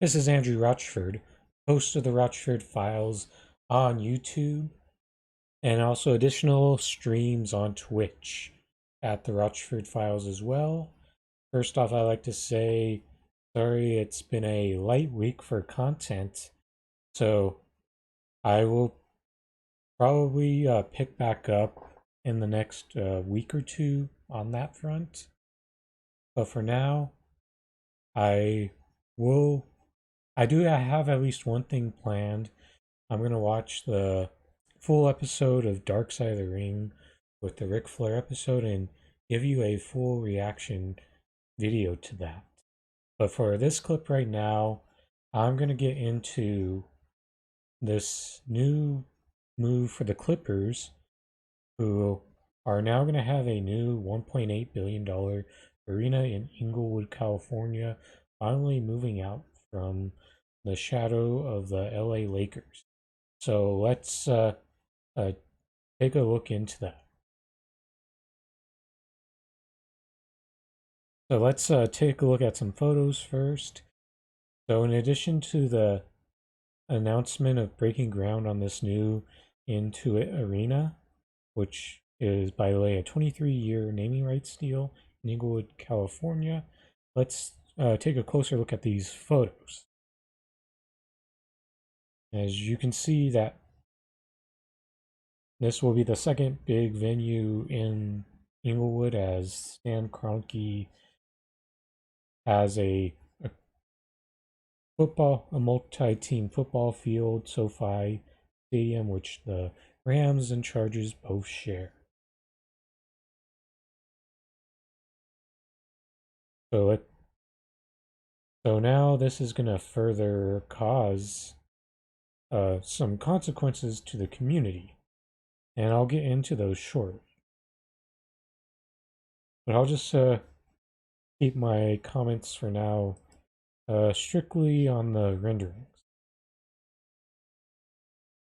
This is Andrew Rochford, host of the Rochford Files on YouTube, and also additional streams on Twitch at the Rochford Files as well. First off, I'd like to say sorry it's been a light week for content, so I will probably pick back up in the next week or two on that front. But for now, I will. I do have at least one thing planned. I'm gonna watch the full episode of Dark Side of the Ring with the Ric Flair episode and give you a full reaction video to that. But for this clip right now, I'm gonna get into this new move for the Clippers, who are now gonna have a new $1.8 billion arena in Inglewood, California, finally moving out from the shadow of the LA Lakers. So let's uh, take a look into that. So let's take a look at some photos first. So in addition to the announcement of breaking ground on this new Intuit Arena, which is, by the way, a 23-year naming rights deal in Inglewood, California, let's take a closer look at these photos. As you can see that this will be the second big venue in Inglewood, as Stan Kroenke has a multi-team football field, SoFi Stadium, which the Rams and Chargers both share. So now this is gonna further cause some consequences to the community, and I'll get into those shortly. But I'll just keep my comments for now strictly on the renderings.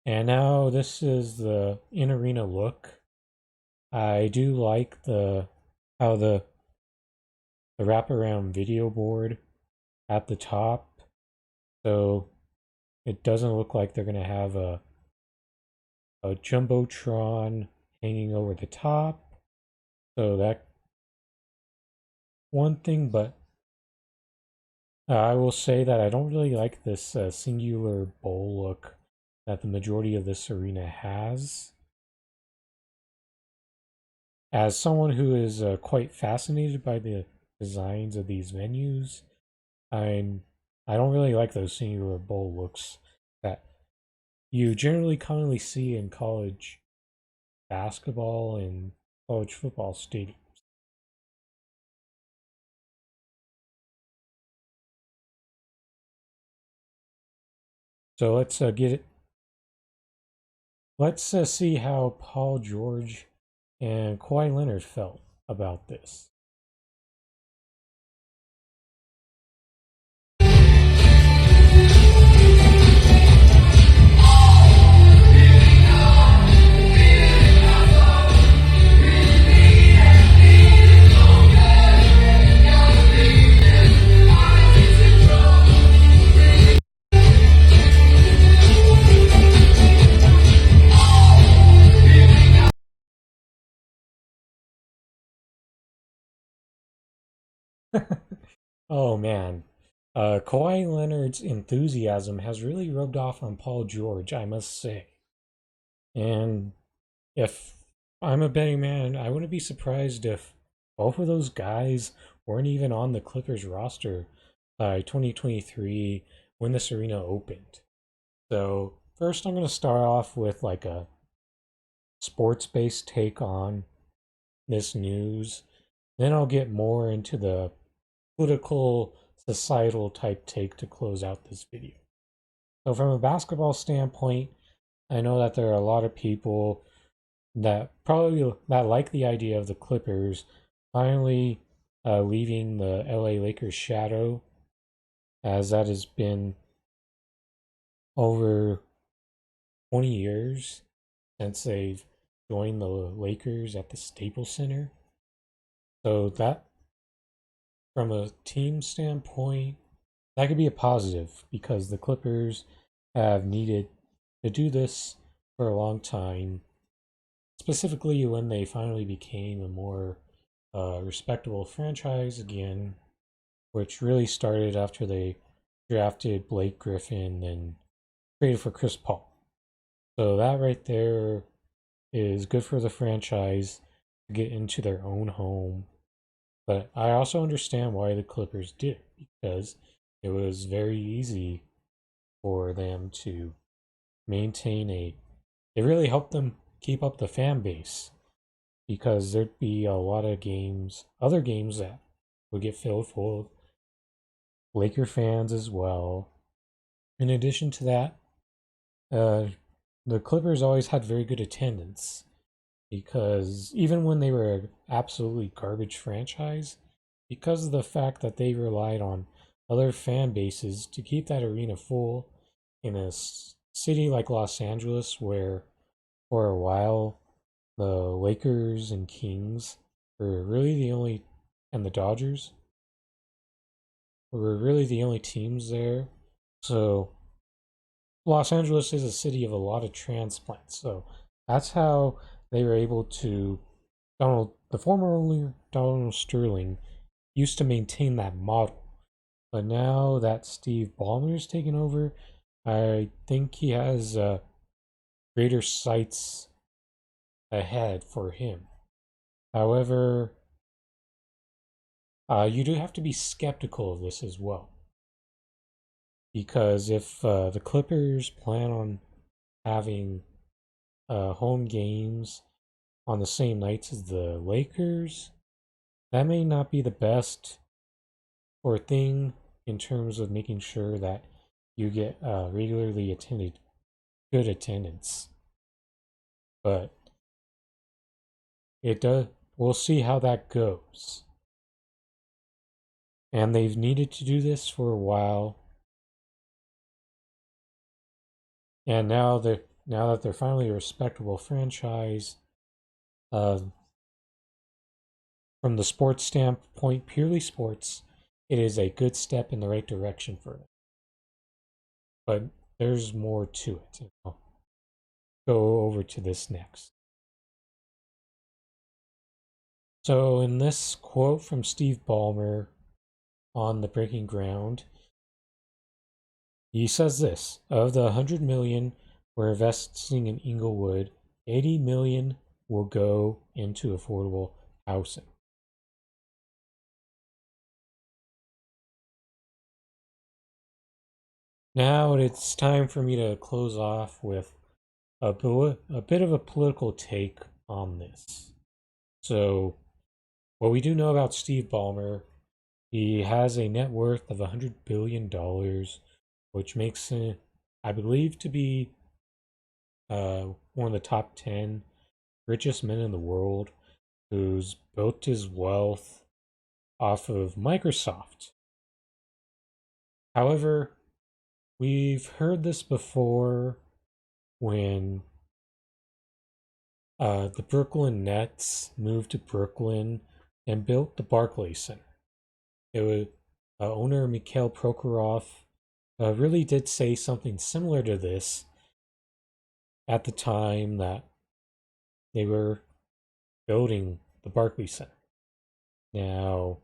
And now this is the in-arena look. I do like how the wraparound video board at the top, so it doesn't look like they're gonna have a jumbotron hanging over the top. So that one thing, but I will say that I don't really like this singular bowl look that the majority of this arena has. As someone who is quite fascinated by the designs of these venues, I'm I don't really like those singular bowl looks that you generally commonly see in college basketball and college football stadiums. So let's get it. Let's see how Paul George and Kawhi Leonard felt about this. Oh man, Kawhi Leonard's enthusiasm has really rubbed off on Paul George, I must say. And if I'm a betting man, I wouldn't be surprised if both of those guys weren't even on the Clippers roster by 2023 when this arena opened. So first, I'm going to start off with like a sports-based take on this news. Then I'll get more into the political, societal type take to close out this video. So from a basketball standpoint, I know that there are a lot of people that like the idea of the Clippers finally leaving the LA Lakers shadow, as that has been over 20 years since they've joined the Lakers at the Staples Center. So that, from a team standpoint, that could be a positive because the Clippers have needed to do this for a long time, specifically when they finally became a more respectable franchise again, which really started after they drafted Blake Griffin and traded for Chris Paul. So that right there is good for the franchise to get into their own home. But I also understand why the Clippers did it because it was very easy for them to maintain a. It really helped them keep up the fan base because there'd be a lot of games, other games that would get filled full of Laker fans as well. In addition to that, uh, the Clippers always had very good attendance because even when they were an absolutely garbage franchise, because of the fact that they relied on other fan bases to keep that arena full in a city like Los Angeles, where for a while the Lakers and Kings were really the only, and the Dodgers were really the only teams there. So Los Angeles is a city of a lot of transplants. So that's how they were able to. The former owner, Donald Sterling, used to maintain that model. But now that Steve Ballmer's taken over, I think he has greater sights ahead for him. However, you do have to be skeptical of this as well. Because if the Clippers plan on having home games on the same nights as the Lakers, that may not be the best or thing in terms of making sure that you get regularly attended good attendance. But it does. We'll see how that goes. And they've needed to do this for a while. And now that they're finally a respectable franchise, uh, from the sports standpoint, purely sports, it is a good step in the right direction for them. But there's more to it. I'll go over to this next. So, in this quote from Steve Ballmer on the Breaking Ground, he says this: of the 100 million we're investing in Inglewood, 80 million will go into affordable housing. Now it's time for me to close off with a bit of a political take on this. So, what we do know about Steve Ballmer, he has a net worth of $100 billion, which makes him, I believe, to be one of the top 10 richest men in the world who's built his wealth off of Microsoft. However, we've heard this before when the Brooklyn Nets moved to Brooklyn and built the Barclays Center. It was owner Mikhail Prokhorov really did say something similar to this at the time that they were building the Barclays Center. Now,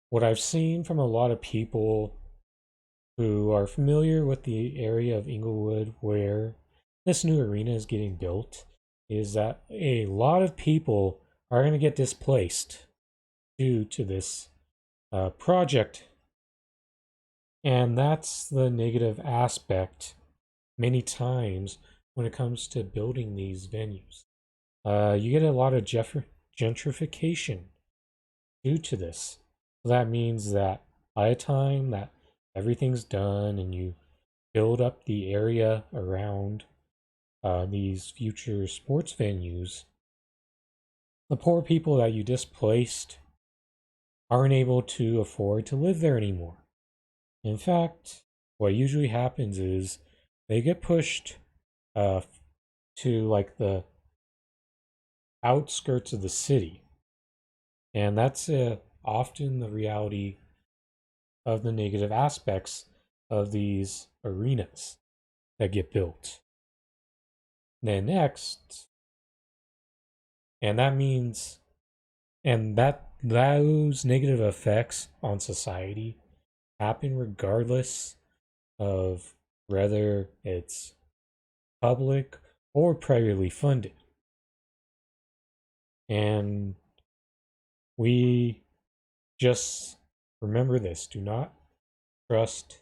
what I've seen from a lot of people who are familiar with the area of Inglewood where this new arena is getting built is that a lot of people are going to get displaced due to this project. And that's the negative aspect many times when it comes to building these venues. You get a lot of gentrification due to this. That means that by the time that everything's done and you build up the area around these future sports venues, the poor people that you displaced aren't able to afford to live there anymore. In fact, what usually happens is they get pushed uh, to like the outskirts of the city. And that's often the reality of the negative aspects of these arenas that get built. Then next, and that means, and that those negative effects on society happen regardless of whether it's public or privately funded. And we just remember this: do not trust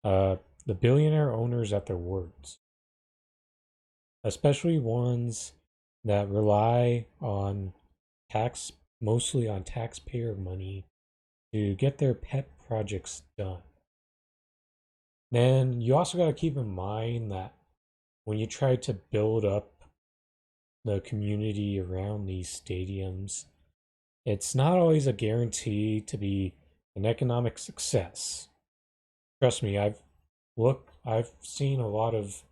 the billionaire owners at their words, especially ones that rely on tax, mostly on taxpayer money, to get their pet projects done. Then you also got to keep in mind that when you try to build up the community around these stadiums, it's not always a guarantee to be an economic success. Trust me, I've seen a lot of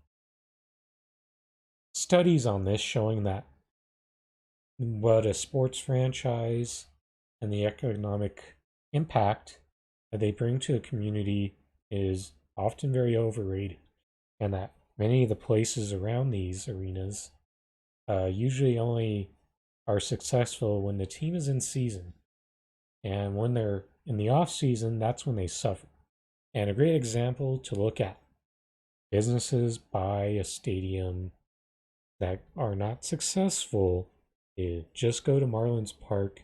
studies on this showing that what a sports franchise and the economic impact that they bring to a community is often very overrated, and that many of the places around these arenas usually only are successful when the team is in season, and when they're in the off season, that's when they suffer. And a great example to look at: businesses buy a stadium that are not successful, just go to Marlins Park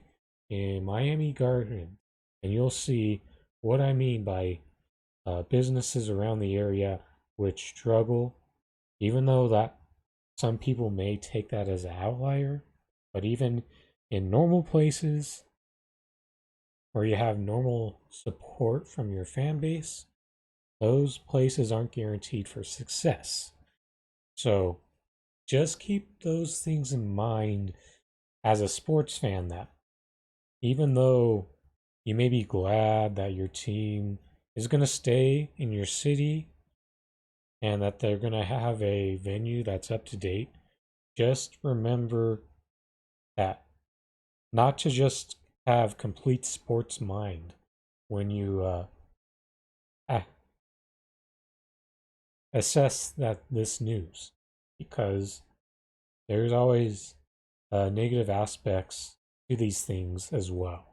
in Miami Gardens, and you'll see what I mean by businesses around the area which struggle, even though that some people may take that as an outlier. But even in normal places where you have normal support from your fan base, those places aren't guaranteed for success. So just keep those things in mind as a sports fan, that even though you may be glad that your team is going to stay in your city and that they're going to have a venue that's up to date, just remember that not to just have complete sports mind when you assess that this news, because there's always negative aspects to these things as well.